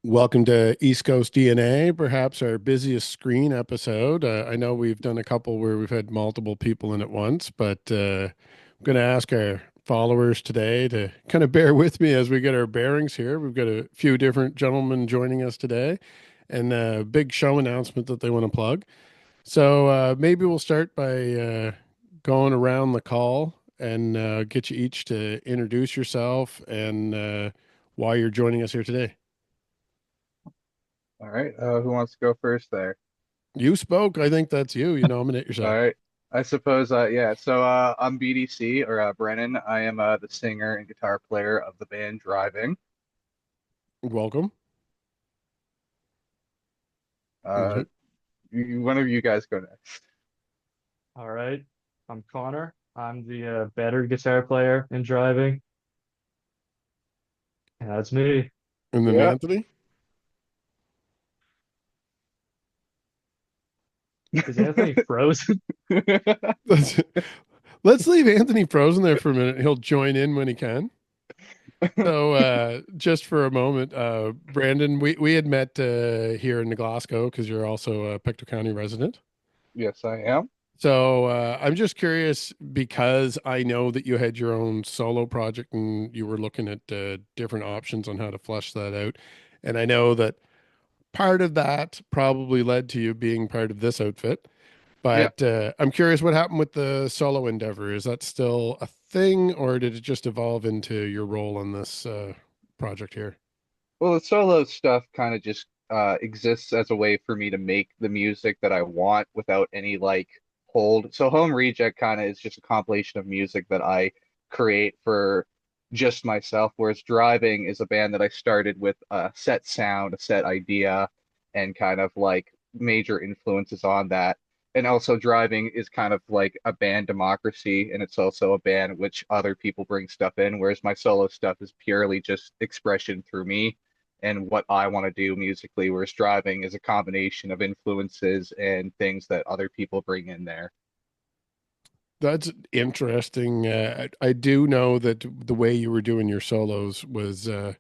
Welcome to East Coast DNA, perhaps our busiest screen episode. I know we've done a couple where we've had multiple people in at once, but I'm going to ask our followers today to kind of bear with me as we get our bearings here. We've got a few different gentlemen joining us today and a big show announcement that they want to plug. So maybe we'll start by going around the call and get you each to introduce yourself and why you're joining us here today. All right. Who wants to go first there? You spoke. I think that's you. You nominate All yourself. right. I suppose, yeah. So I'm BDC or Brennan. I am the singer and guitar player of the band Driving. Welcome. Uh, Okay. one of you guys go next. All right. I'm Connor. I'm the better guitar player in driving. And that's me. And then Yeah. Anthony. Is Anthony frozen? Let's, let's leave Anthony frozen there for a minute. He'll join in when he can. So just for a moment, Brandon, we had met here in Glasgow because you're also a Pictou County resident. Yes, I am. So I'm just curious because I know that you had your own solo project and you were looking at different options on how to flesh that out. And I know that part of that probably led to you being part of this outfit. Yeah. But I'm curious what happened with the solo endeavor. Is that still a thing, or did it just evolve into your role in this project here? Well, the solo stuff kind of just exists as a way for me to make the music that I want without any like hold. So Home Reject kind of is just a compilation of music that I create for just myself, whereas Driving is a band that I started with a set sound, a set idea, and kind of like major influences on that. And also Driving is kind of like a band democracy, and it's also a band which other people bring stuff in, whereas my solo stuff is purely just expression through me and what I want to do musically, whereas Driving is a combination of influences and things that other people bring in there. That's interesting. I do know that the way you were doing your solos was a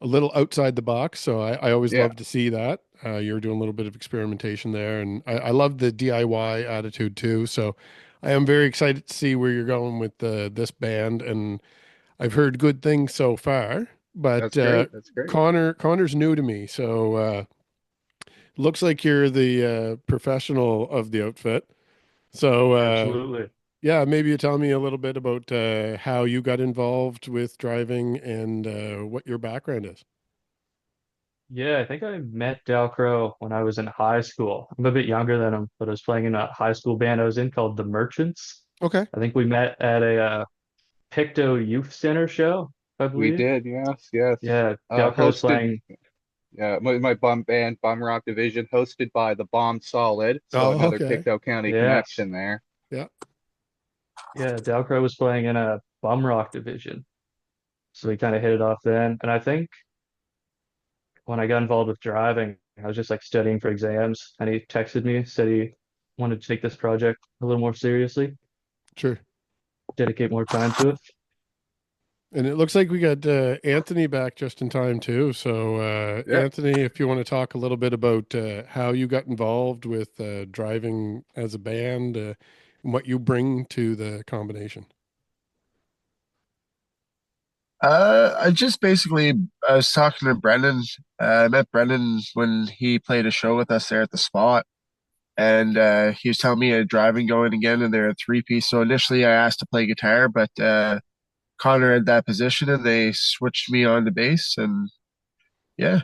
little outside the box, so I always Yeah, love to see that. You were doing a little bit of experimentation there, and I love the DIY attitude too. So I am very excited to see where you're going with this band, and I've heard good things so far. But that's great. That's great. Connor's new to me, so looks like you're the professional of the outfit. So Absolutely. yeah, maybe you tell me a little bit about how you got involved with driving and what your background is. Yeah, I think I met Dalcro when I was in high school. I'm a bit younger than him, but I was playing in a high school band I was in called the Merchants. Okay. I think we met at a Pictou Youth Center show, I We believe. did, yes, yes. Yeah, Dalcro was Hosted, playing. yeah, my bum band, Bum Rock Division, hosted by the Bomb Solid. So Oh, another okay. Pictou County Yes. connection there. Yeah. Yeah, Dalcro was playing in a bum rock division. So we kind of hit it off then. And I think when I got involved with driving, I was just like studying for exams, and he texted me, said he wanted to take this project a little more seriously, Sure. dedicate more time to it. And it looks like we got Anthony back just in time too. So, Yeah. Anthony, if you want to talk a little bit about how you got involved with driving as a band and what you bring to the combination. I just basically I was talking to Brendan. I met Brendan when he played a show with us there at the spot, and he was telling me a driving going again, and they're a three-piece. So initially, I asked to play guitar, but Connor had that position, and they switched me on to bass, and yeah,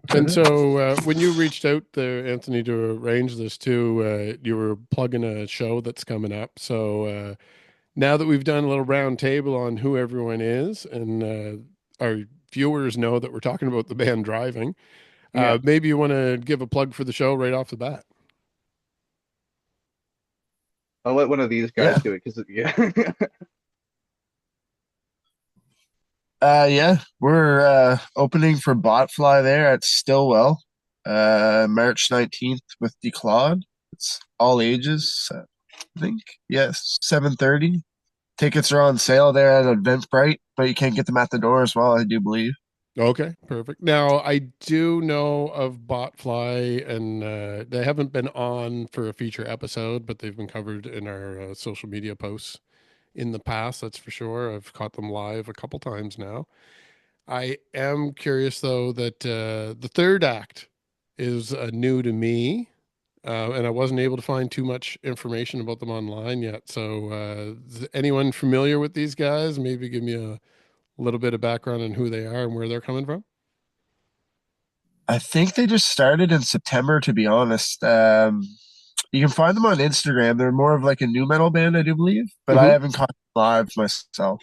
that's And it. so, when you reached out there, Anthony, to arrange this too, you were plugging a show that's coming up. So, now that we've done a little round table on who everyone is, and our viewers know that we're talking about the band driving, Yeah. maybe you want to give a plug for the show right off the bat. I'll let one of these Yeah, guys do it because yeah. yeah, we're opening for Botfly there at Stillwell, March 19th with Declawed. It's all ages, I think. Yes, 7:30. Tickets are on sale there at Eventbrite, but you can't get them at the door as well, I do believe. Okay, perfect. Now I do know of Botfly, and they haven't been on for a feature episode, but they've been covered in our social media posts in the past. That's for sure. I've caught them live a couple times now. I am curious though that the third act is new to me, and I wasn't able to find too much information about them online yet. So, is anyone familiar with these guys? Maybe give me a little bit of background on who they are and where they're coming from. I think they just started in September, to be honest. You can find them on Instagram. They're more of like a new metal band, I do believe, but I Hmm. haven't caught them live myself.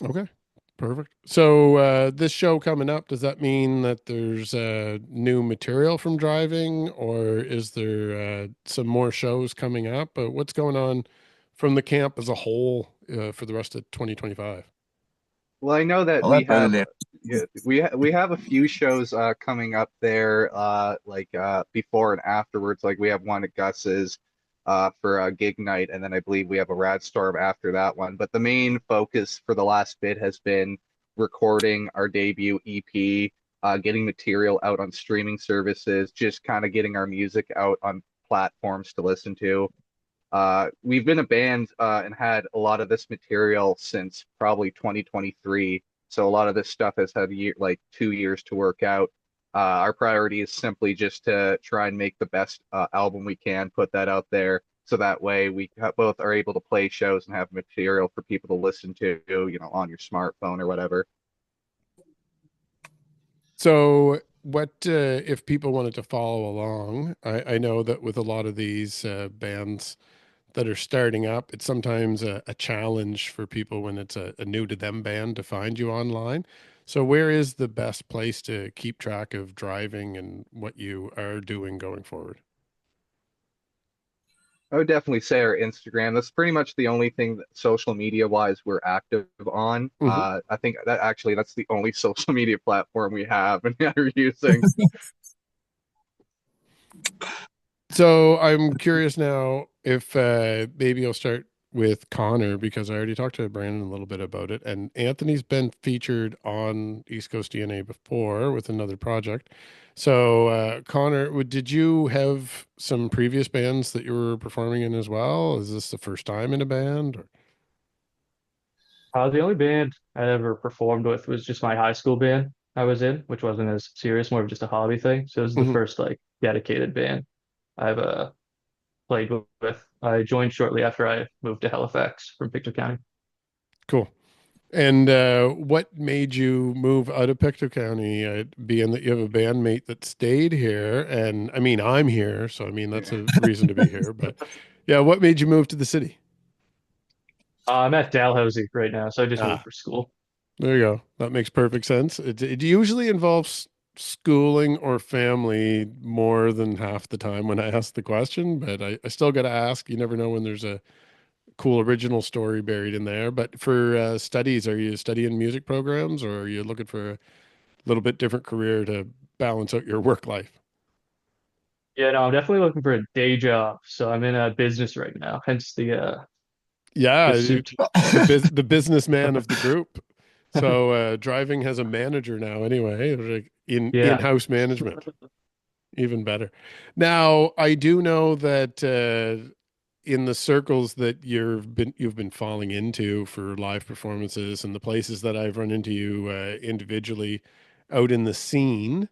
Okay, perfect. So, this show coming up, does that mean that there's new material from driving, or is there some more shows coming up? What's going on from the camp as a whole for the rest of 2025? Well, I know that I'll we let Brennan have in. we have a few shows coming up there before and afterwards. Like we have one at Gus's for a gig night, and then I believe we have a Rad Storm after that one. But the main focus for the last bit has been recording our debut EP, getting material out on streaming services, just kind of getting our music out on platforms to listen to. We've been a band and had a lot of this material since probably 2023. So a lot of this stuff has had like 2 years to work out. Our priority is simply just to try and make the best album we can, put that out there, so that way both are able to play shows and have material for people to listen to, on your smartphone or whatever. So, what if people wanted to follow along? I know that with a lot of these bands that are starting up, it's sometimes a challenge for people when it's a new to them band to find you online. So, where is the best place to keep track of driving and what you are doing going forward? I would definitely say our Instagram. That's pretty much the only thing that social media wise we're active on. Hmm. I think that actually that's the only social media platform we have and are using. So I'm curious now if maybe I'll start with Connor because I already talked to Brandon a little bit about it, and Anthony's been featured on East Coast DNA before with another project. So Connor, did you have some previous bands that you were performing in as well? Is this the first time in a band? Or? The only band I ever performed with was just my high school band I was in, which wasn't as serious, more of just a hobby thing. So this is the Mhm. first like dedicated band I've played with. I joined shortly after I moved to Halifax from Pictou County. Cool. And what made you move out of Pictou County, being that you have a bandmate that stayed here? And I mean, I'm here, so I mean, that's Yeah. a reason to be here. But yeah, what made you move to the city? I'm at Dalhousie right now, so I just moved Ah, for school. there you go. That makes perfect sense. It usually involves schooling or family more than half the time when I ask the question, but I still got to ask. You never know when there's a cool original story buried in there. But for studies, are you studying music programs or are you looking for little bit different career to balance out your work life? Yeah, no, I'm definitely looking for a day job. So I'm in a business right now, hence the Yeah, suit. the businessman of the group. So driving has a manager now anyway, like Yeah. in-house management. Even better. Now, I do know that in the circles that you've been falling into for live performances and the places that I've run into you individually out in the scene,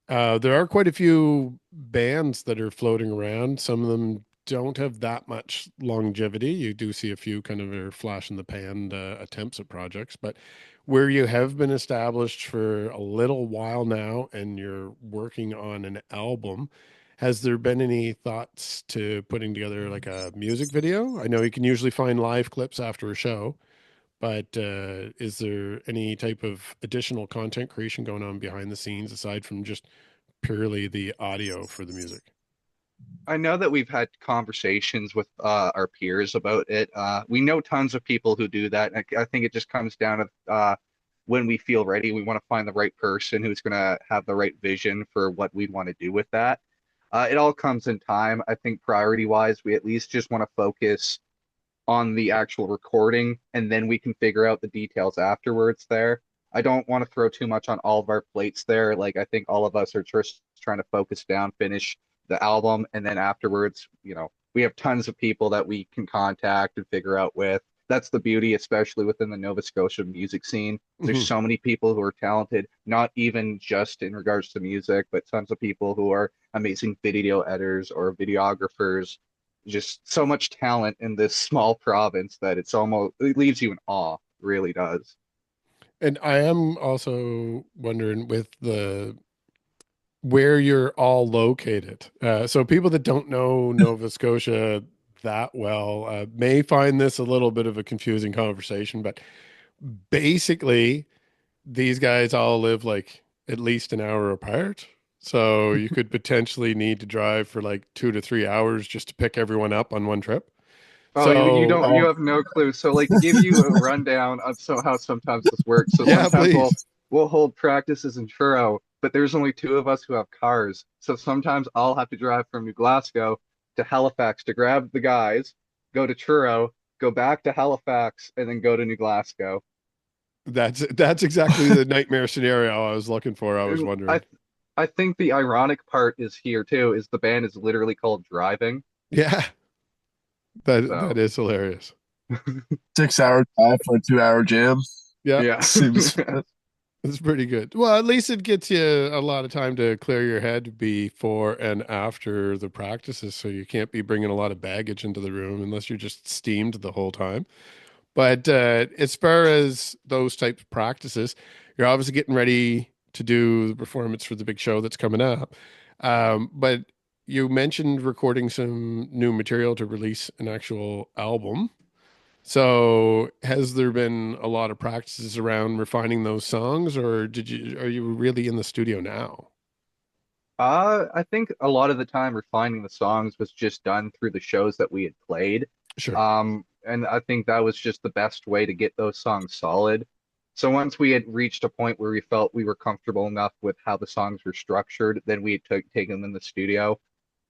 there are quite a few bands that are floating around. Some of them don't have that much longevity. You do see a few kind of are flash in the pan attempts at projects, but where you have been established for a little while now and you're working on an album, has there been any thoughts to putting together like a music video? I know you can usually find live clips after a show, but is there any type of additional content creation going on behind the scenes aside from just purely the audio for the music? I know that we've had conversations with our peers about it. We know tons of people who do that. I think it just comes down to when we feel ready, we want to find the right person who's going to have the right vision for what we'd want to do with that. It all comes in time. I think priority wise, we at least just want to focus on the actual recording, and then we can figure out the details afterwards there. I don't want to throw too much on all of our plates there. Like I think all of us are just trying to focus down, finish the album, and then afterwards, we have tons of people that we can contact and figure out with. That's the beauty, especially within the Nova Scotia music scene. There's Mhm. so many people who are talented, not even just in regards to music, but tons of people who are amazing video editors or videographers. Just so much talent in this small province that it leaves you in awe, really does. And I am also wondering with the where you're all located. So people that don't know Nova Scotia that well may find this a little bit of a confusing conversation, but basically these guys all live like at least an hour apart. So you could potentially need to drive for like 2 to 3 hours just to pick everyone up on one trip. Oh, you So don't you have no clue. So like to give you a rundown of how sometimes this works. So yeah, sometimes please. we'll hold practices in Truro, but there's only two of us who have cars. So sometimes I'll have to drive from New Glasgow to Halifax to grab the guys, go to Truro, go back to Halifax, and then go to New Glasgow. That's exactly the nightmare scenario I was looking for. I was And I wondering. I think the ironic part is here too, is the band is literally called Driving. Yeah, that So is hilarious. 6 hour drive for a 2 hour jam Yeah, yeah. seems. it's pretty good. Well, at least it gets you a lot of time to clear your head before and after the practices, so you can't be bringing a lot of baggage into the room unless you're just steamed the whole time. But as far as those types of practices, you're obviously getting ready to do the performance for the big show that's coming up. But you mentioned recording some new material to release an actual album. So has there been a lot of practices around refining those songs, or are you really in the studio now? I think a lot of the time refining the songs was just done through the shows that we had played. Sure. And I think that was just the best way to get those songs solid. So once we had reached a point where we felt we were comfortable enough with how the songs were structured, then we took taken them in the studio.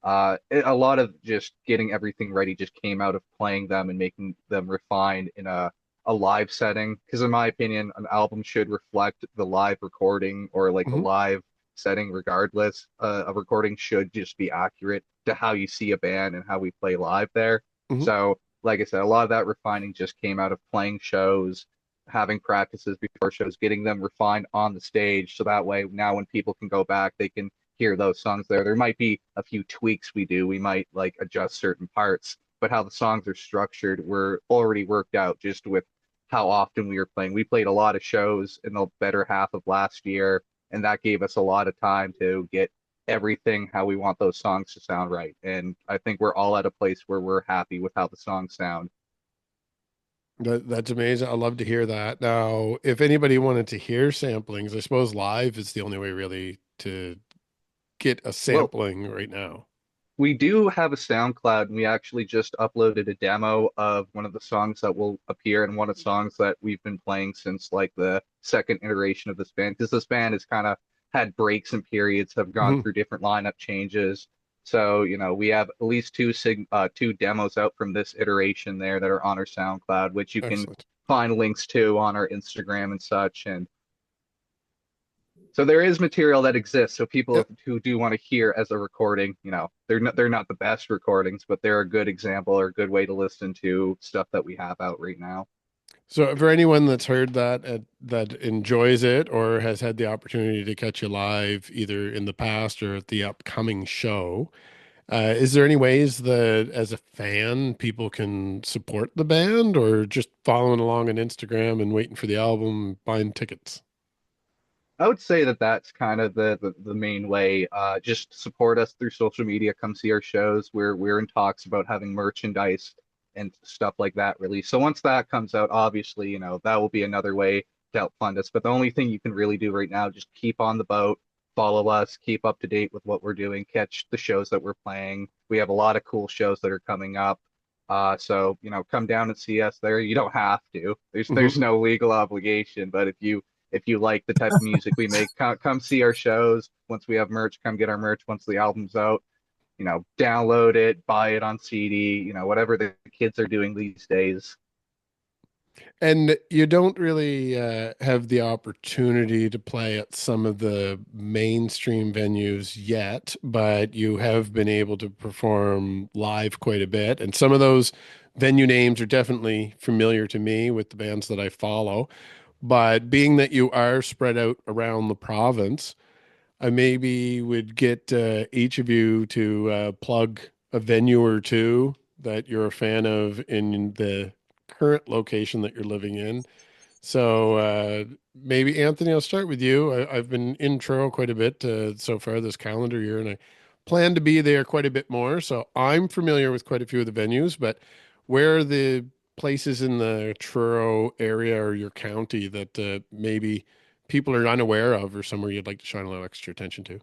A lot of just getting everything ready just came out of playing them and making them refined in a live setting. Because in my opinion, an album should reflect the live recording or like a Hmm. live setting regardless. A recording should just be accurate to how you see a band and how we play live there. Hmm. So, like I said, a lot of that refining just came out of playing shows, having practices before shows, getting them refined on the stage. So that way, now when people can go back, they can hear those songs there. There might be a few tweaks we do. We might like adjust certain parts, but how the songs are structured, we're already worked out just with how often we were playing. We played a lot of shows in the better half of last year, and that gave us a lot of time to get everything how we want those songs to sound right. And I think we're all at a place where we're happy with how the songs sound. That's amazing. I love to hear that. Now, if anybody wanted to hear samplings, I suppose live is the only way really to get a Well, sampling right now. we do have a SoundCloud, and we actually just uploaded a demo of one of the songs that will appear in one of the songs that we've been playing since like the second iteration of this band. Because this band has kind of had breaks and periods, have gone Hmm. through different lineup changes. So, we have at least two demos out from this iteration there that are on our SoundCloud, which you can Excellent. find links to on our Instagram and such. And so there is material that exists. So Yeah. people who do want to hear as a recording, they're not the best recordings, but they're a good example or a good way to listen to stuff that we have out right now. So for anyone that's heard that that enjoys it or has had the opportunity to catch you live either in the past or at the upcoming show, is there any ways that as a fan people can support the band or just following along on Instagram and waiting for the album, buying tickets? I would say that that's kind of the main way. Just support us through social media. Come see our shows. We're in talks about having merchandise and stuff like that released. So once that comes out, obviously, that will be another way to help fund us. But the only thing you can really do right now, just keep on the boat, follow us, keep up to date with what we're doing, catch the shows that we're playing. We have a lot of cool shows that are coming up. So come down and see us there. You don't have to. There's Hmm. there's no legal obligation, but if you like the type of music we make, come see our shows. Once we have merch, come get our merch once the album's out. Download it, buy it on CD, whatever the kids are doing these days. And you don't really have the opportunity to play at some of the mainstream venues yet, but you have been able to perform live quite a bit. And some of those venue names are definitely familiar to me with the bands that I follow. But being that you are spread out around the province, I maybe would get each of you to plug a venue or two that you're a fan of in the current location that you're living in. So maybe Anthony, I'll start with you. I've been in Truro quite a bit so far this calendar year, and I plan to be there quite a bit more. So I'm familiar with quite a few of the venues, but where are the places in the Truro area or your county that maybe people are unaware of or somewhere you'd like to shine a little extra attention to?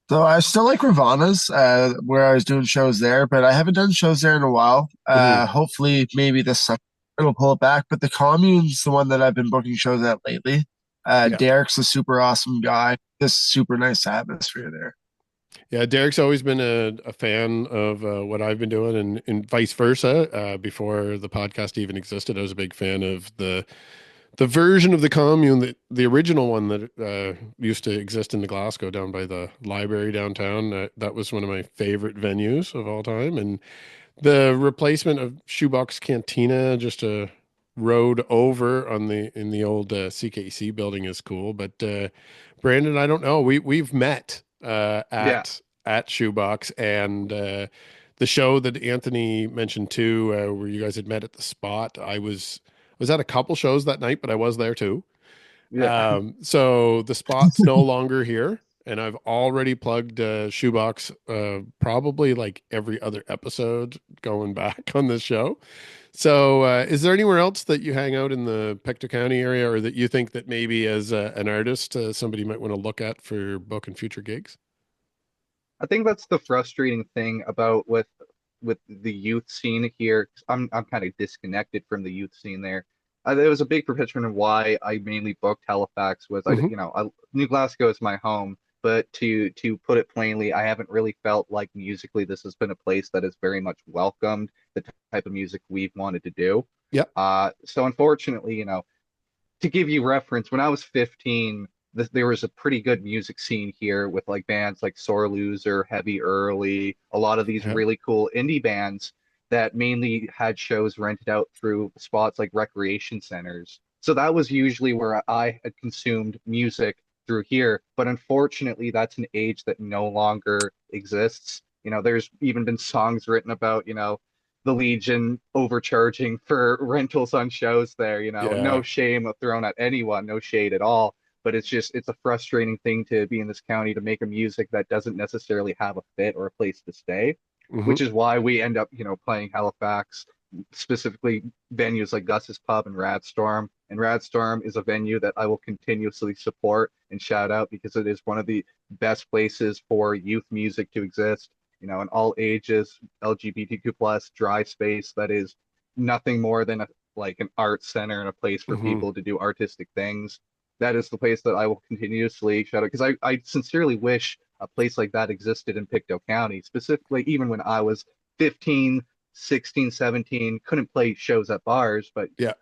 So I still like Ravana's, where I was doing shows there, but I haven't done shows there in a while. Hmm. Hopefully, maybe this summer it'll pull it back. But the Commune's the one that I've been booking shows at lately. Yeah. Derek's a super awesome guy. This super nice atmosphere there. Yeah, Derek's always been a fan of what I've been doing and vice versa. Before the podcast even existed, I was a big fan of the version of the commune that the original one that used to exist in the Glasgow down by the library downtown. That was one of my favorite venues of all time. And the replacement of Shoebox Cantina, just a road over on the in the old CKC building is cool. But Brandon, I don't know. We've met Yeah, at Shoebox and the show that Anthony mentioned too, where you guys had met at the spot. I was at a couple shows that night, but I was there too. yeah. So the spot's no longer here, and I've already plugged Shoebox probably like every other episode going back on this show. So is there anywhere else that you hang out in the Pictou County area, or that you think that maybe as an artist somebody might want to look at for booking future gigs? I think that's the frustrating thing about with the youth scene here. I'm kind of disconnected from the youth scene there. There was a big proponent of why I mainly booked Halifax was Hmm. New Glasgow is my home, but to put it plainly, I haven't really felt like musically this has been a place that has very much welcomed the type of music we've wanted to do. Yeah. So unfortunately, to give you reference, when I was 15, there was a pretty good music scene here with like bands like Sore Loser, Heavy Early, a lot of these Yeah. really cool indie bands that mainly had shows rented out through spots like recreation centers. So that was usually where I had consumed music through here. But unfortunately, that's an age that no longer exists. There's even been songs written about, the Legion overcharging for rentals on shows there, no Yeah. shame thrown at anyone, no shade at all. But it's a frustrating thing to be in this county to make a music that doesn't necessarily have a fit or a place to stay, Hmm. which is why we end up, playing Halifax, specifically venues like Gus's Pub and Radstorm. And Radstorm is a venue that I will continuously support and shout out because it is one of the best places for youth music to exist, in all ages, LGBTQ plus, dry space that is nothing more than like an art center and a place for Hmm. people to do artistic things. That is the place that I will continuously shout out because I sincerely wish a place like that existed in Pictou County, specifically even when I was 15, 16, 17, couldn't play shows at bars, but Yeah.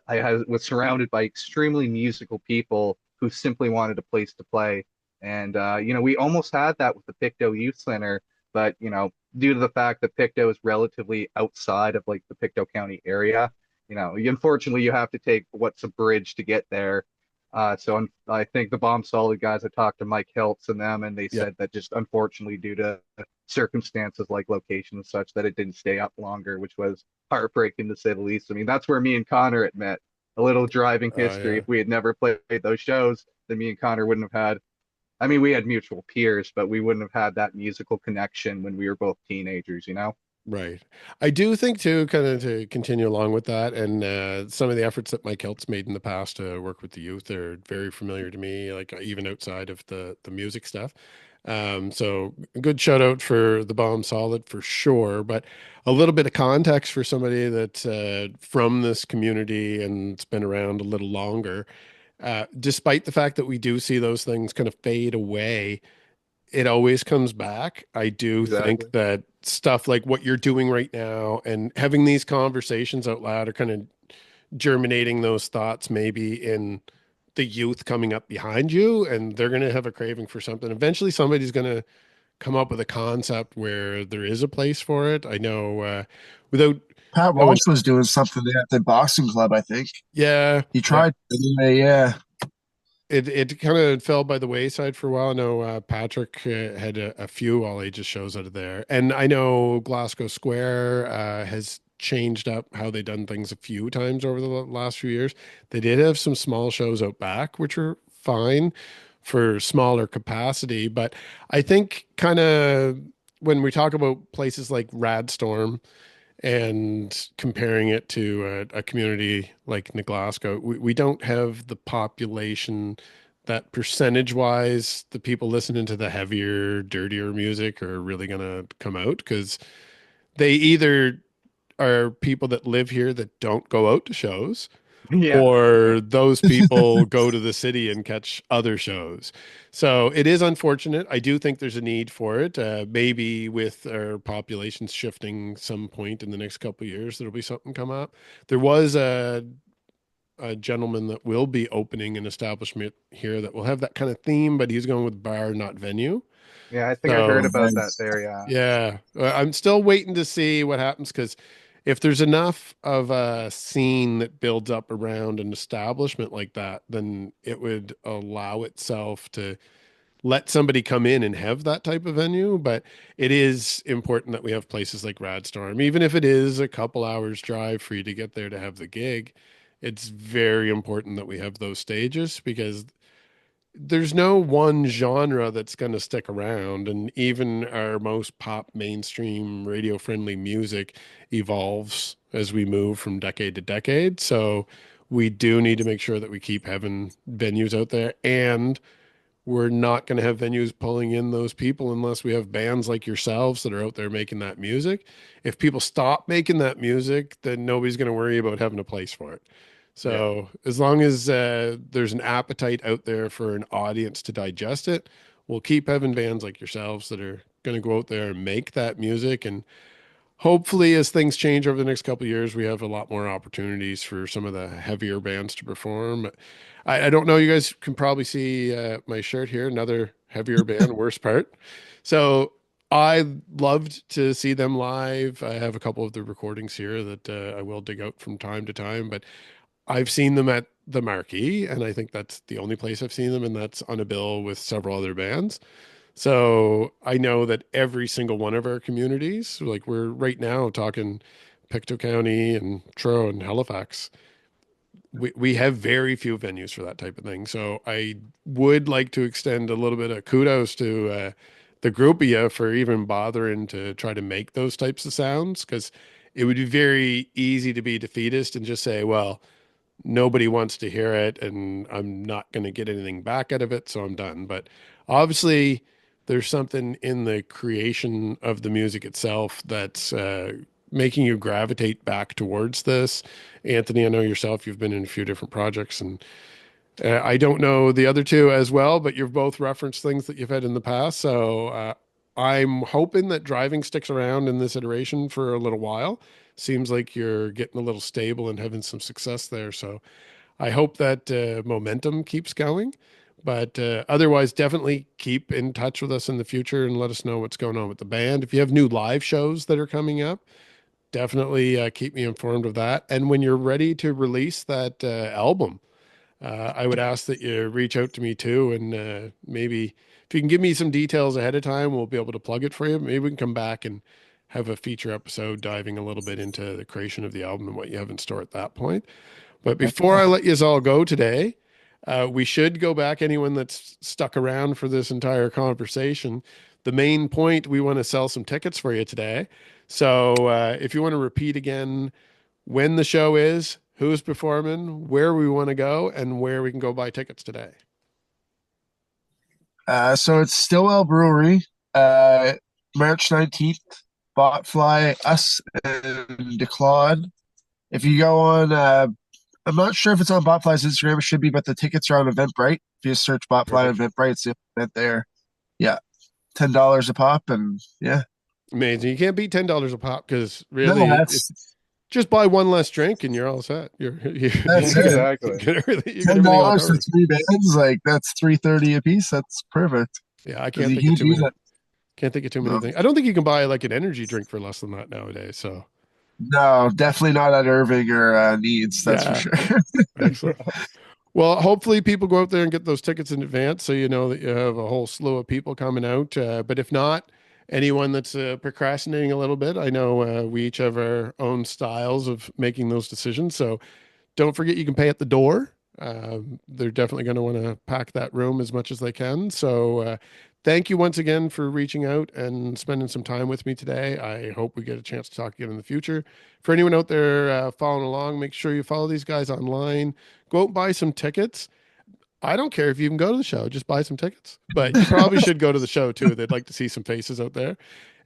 was surrounded by extremely musical people who simply wanted a place to play. And, we almost had that with the Pictou Youth Center, but, due to the fact that Pictou is relatively outside of like the Pictou County area, unfortunately you have to take what's a bridge to get there. I think the Bomb Solid guys, I talked to Mike Hiltz and them, and they Yeah. said that just unfortunately due to circumstances like location and such, that it didn't stay up longer, which was heartbreaking to say the least. I mean, that's where me and Connor had met. A little driving history. Yeah. If we had never played those shows, then me and Connor wouldn't have had. I mean, we had mutual peers, but we wouldn't have had that musical connection when we were both teenagers. Right. I do think too, kind of to continue along with that, and some of the efforts that Mike Kelt's made in the past to work with the youth are very familiar to me, like even outside of the music stuff. So a good shout out for the Bomb Solid for sure, but a little bit of context for somebody that's from this community and it's been around a little longer. Despite the fact that we do see those things kind of fade away, it always comes back. I do think Exactly. that stuff like what you're doing right now and having these conversations out loud are kind of germinating those thoughts maybe in the youth coming up behind you, and they're going to have a craving for something. Eventually, somebody's going to come up with a concept where there is a place for it. I know, without Pat knowing, Walsh was doing something at the boxing club, I think. yeah, He yeah. tried anyway, yeah. It kind of fell by the wayside for a while. I know Patrick had a few all ages shows out of there, and I know Glasgow Square has changed up how they done things a few times over the last few years. They did have some small shows out back, which were fine for smaller capacity, but I think kind of when we talk about places like Radstorm and comparing it to a community like New Glasgow, we don't have the population that percentage wise, the people listening to the heavier, dirtier music are really going to come out because they either are people that live here that don't go out to shows, Yeah. or those people go to the city and catch other shows. So it is unfortunate. I do think there's a need for it. Maybe with our populations shifting some point in the next couple of years, there'll be something come up. There was a gentleman that will be opening an establishment here that will have that kind of theme, but he's going with bar, not venue. Yeah, I think I heard So about that there, yeah. yeah, I'm still waiting to see what happens because if there's enough of a scene that builds up around an establishment like that, then it would allow itself to let somebody come in and have that type of venue. But it is important that we have places like Radstorm, even if it is a couple hours drive for you to get there to have the gig. It's very important that we have those stages because there's no one genre that's going to stick around, and even our most pop mainstream radio friendly music evolves as we move from decade to decade. So we do need to make sure that we keep having venues out there, and we're not going to have venues pulling in those people unless we have bands like yourselves that are out there making that music. If people stop making that music, then nobody's going to worry about having a place for it. Yeah. So as long as there's an appetite out there for an audience to digest it, we'll keep having bands like yourselves that are going to go out there and make that music. And hopefully, as things change over the next couple of years, we have a lot more opportunities for some of the heavier bands to perform. I don't know. You guys can probably see my shirt here, another heavier band, worst part. So I loved to see them live. I have a couple of the recordings here that I will dig out from time to time, but I've seen them at the Marquee, and I think that's the only place I've seen them, and that's on a bill with several other bands. So I know that every single one of our communities, like we're right now talking Pictou County and Truro and Halifax, we have very few venues for that type of thing. So I would like to extend a little bit of kudos to the group of you for even bothering to try to make those types of sounds because it would be very easy to be defeatist and just say, well, nobody wants to hear it and I'm not going to get anything back out of it, so I'm done. But obviously, there's something in the creation of the music itself that's making you gravitate back towards this. Anthony, I know yourself, you've been in a few different projects, and I don't know the other two as well, but you've both referenced things that you've had in the past. So I'm hoping that driving sticks around in this iteration for a little while. Seems like you're getting a little stable and having some success there. So I hope that momentum keeps going. But otherwise, definitely keep in touch with us in the future and let us know what's going on with the band. If you have new live shows that are coming up, definitely keep me informed of that. And when you're ready to release that album, I would ask that you reach out to me too. And maybe if you can give me some details ahead of time, we'll be able to plug it for you. Maybe we can come back and have a feature episode diving a little bit into the creation of the album and what you have in store at that point. But before I let you all go today, we should go back. Anyone that's stuck around for this entire conversation, the main point, we want to sell some tickets for you today. So if you want to repeat again when the show is, who's performing, where we want to go, and where we can go buy tickets today. So it's Stillwell Brewery, uh, March 19th, Botfly, us, and Declawed. If you go on, I'm not sure if it's on Botfly's Instagram, it should be, but the tickets are on Eventbrite. If you search Botfly on Perfect. Eventbrite, it's the event there. Yeah, $10 a pop, and yeah. Amazing. You can't beat $10 a pop because No, really that's it's Just buy one less drink and you're all set. That's You it. Exactly. you get ten everything all dollars for covered. 3 bands, like that's 330 a piece. That's perfect. Yeah, I Because can't you think of can't too do many. that. Can't think of too many No, things. I don't think you can buy like an energy drink for less than that nowadays. So no, definitely not at Irving or Needs. That's for yeah, sure. excellent. Well, hopefully people go out there and get those tickets in advance so you know that you have a whole slew of people coming out. But if not, anyone that's procrastinating a little bit, I know we each have our own styles of making those decisions. So don't forget you can pay at the door. They're definitely going to want to pack that room as much as they can. So thank you once again for reaching out and spending some time with me today. I hope we get a chance to talk again in the future. For anyone out there following along, make sure you follow these guys online. Go out and buy some tickets. I don't care if you even go to the show, just buy some tickets. But you probably should go to the show too. They'd like to see some faces out there.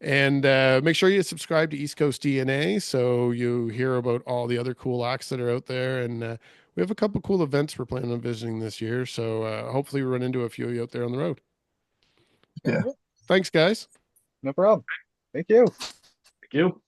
And make sure you subscribe to East Coast DNA so you hear about all the other cool acts that are out there. And we have a couple cool events we're planning on visiting this year. So hopefully we run into a few of you out there on the road. Sounds Yeah. good. Thanks, guys. No problem. Thank you. Thank you.